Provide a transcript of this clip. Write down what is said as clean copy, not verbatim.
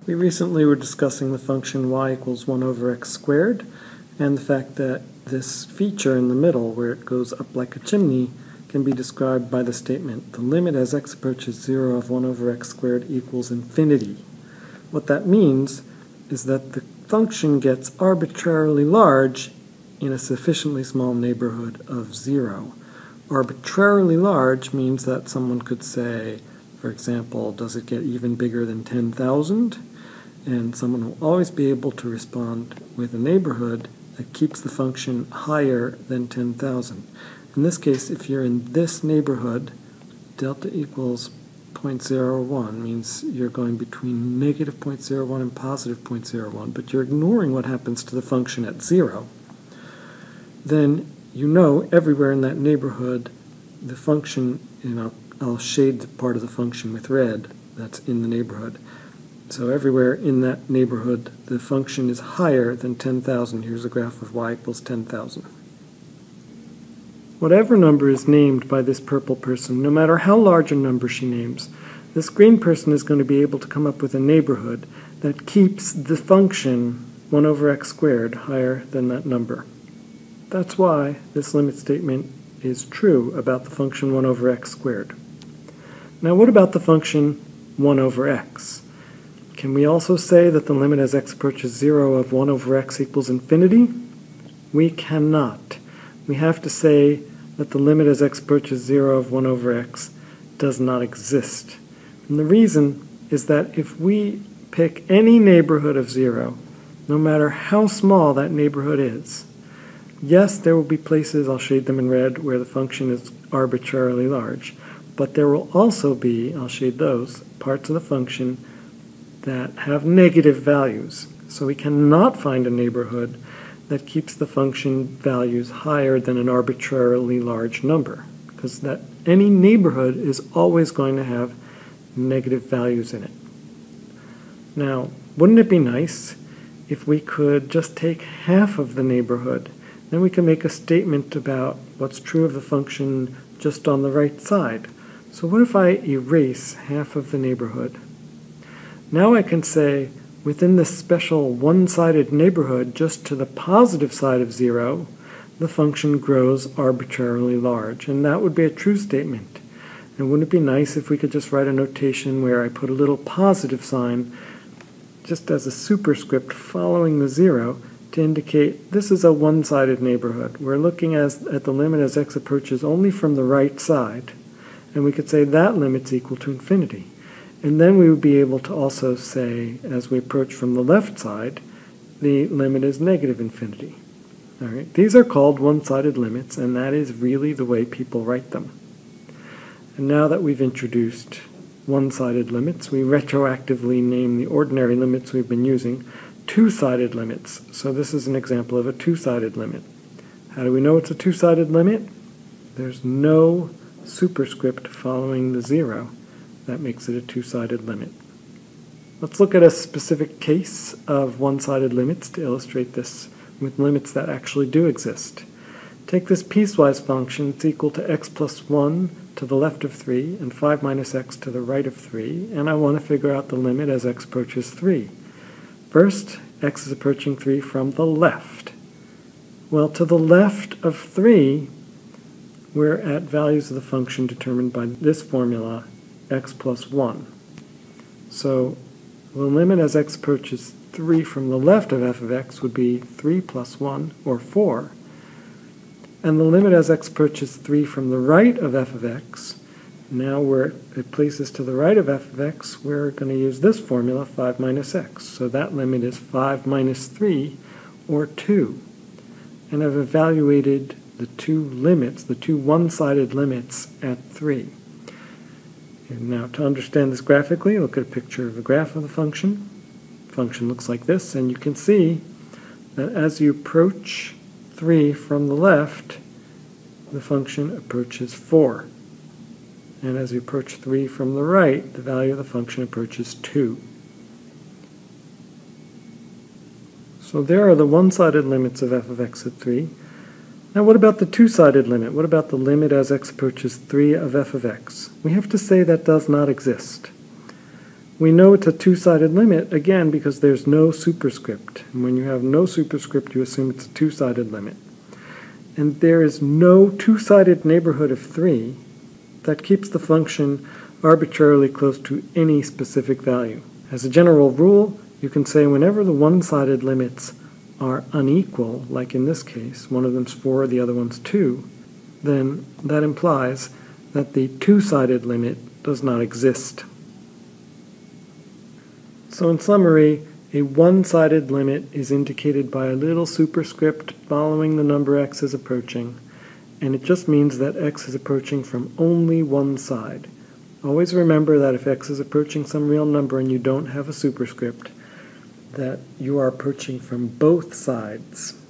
We recently were discussing the function y equals 1 over x squared and the fact that this feature in the middle, where it goes up like a chimney, can be described by the statement, the limit as x approaches 0 of 1 over x squared equals infinity. What that means is that the function gets arbitrarily large in a sufficiently small neighborhood of 0. Arbitrarily large means that someone could say, for example, does it get even bigger than 10,000? And someone will always be able to respond with a neighborhood that keeps the function higher than 10,000. In this case, if you're in this neighborhood, delta equals 0.01 means you're going between negative 0.01 and positive 0.01, but you're ignoring what happens to the function at 0. Then you know everywhere in that neighborhood the function, I'll shade the part of the function with red that's in the neighborhood. So everywhere in that neighborhood the function is higher than 10,000. Here's a graph of y equals 10,000. Whatever number is named by this purple person, no matter how large a number she names, this green person is going to be able to come up with a neighborhood that keeps the function 1 over x squared higher than that number. That's why this limit statement is true about the function 1 over x squared. Now what about the function 1 over x? Can we also say that the limit as x approaches 0 of 1 over x equals infinity? We cannot. We have to say that the limit as x approaches 0 of 1 over x does not exist. And the reason is that if we pick any neighborhood of 0, no matter how small that neighborhood is, yes, there will be places, I'll shade them in red, where the function is arbitrarily large, but there will also be, I'll shade those, parts of the function that have negative values. So we cannot find a neighborhood that keeps the function values higher than an arbitrarily large number, because that any neighborhood is always going to have negative values in it. Now, wouldn't it be nice if we could just take half of the neighborhood? Then we can make a statement about what's true of the function just on the right side. So what if I erase half of the neighborhood? Now I can say, within this special one-sided neighborhood, just to the positive side of 0, the function grows arbitrarily large. And that would be a true statement. And wouldn't it be nice if we could just write a notation where I put a little positive sign just as a superscript following the 0 to indicate this is a one-sided neighborhood. We're looking at the limit as x approaches only from the right side. And we could say that limit's equal to infinity. And then we would be able to also say, as we approach from the left side, the limit is negative infinity. All right. These are called one-sided limits, and that is really the way people write them. And now that we've introduced one-sided limits, we retroactively name the ordinary limits we've been using two-sided limits. So this is an example of a two-sided limit. How do we know it's a two-sided limit? There's no superscript following the 0. That makes it a two-sided limit. Let's look at a specific case of one-sided limits to illustrate this with limits that actually do exist. Take this piecewise function. It's equal to x plus 1 to the left of 3 and 5 minus x to the right of 3, and I want to figure out the limit as x approaches 3. First, x is approaching 3 from the left. Well, to the left of 3, we're at values of the function determined by this formula, x plus 1. So the limit as x approaches 3 from the left of f of x would be 3 plus 1, or 4. And the limit as x approaches 3 from the right of f of x, now where it places to the right of f of x, we're going to use this formula, 5 minus x. So that limit is 5 minus 3, or 2. And I've evaluated the two limits, the two one-sided limits at 3. And now to understand this graphically, look at a picture of a graph of the function. The function looks like this, and you can see that as you approach 3 from the left, the function approaches 4. And as you approach 3 from the right, the value of the function approaches 2. So there are the one-sided limits of f of x at 3. Now what about the two-sided limit? What about the limit as x approaches 3 of f of x? We have to say that does not exist. We know it's a two-sided limit, again, because there's no superscript. And when you have no superscript, you assume it's a two-sided limit. And there is no two-sided neighborhood of 3 that keeps the function arbitrarily close to any specific value. As a general rule, you can say whenever the one-sided limits are unequal, like in this case, one of them's 4, the other one's 2, then that implies that the two-sided limit does not exist. So in summary, a one-sided limit is indicated by a little superscript following the number x is approaching, and it just means that x is approaching from only one side. Always remember that if x is approaching some real number and you don't have a superscript, that you are approaching from both sides.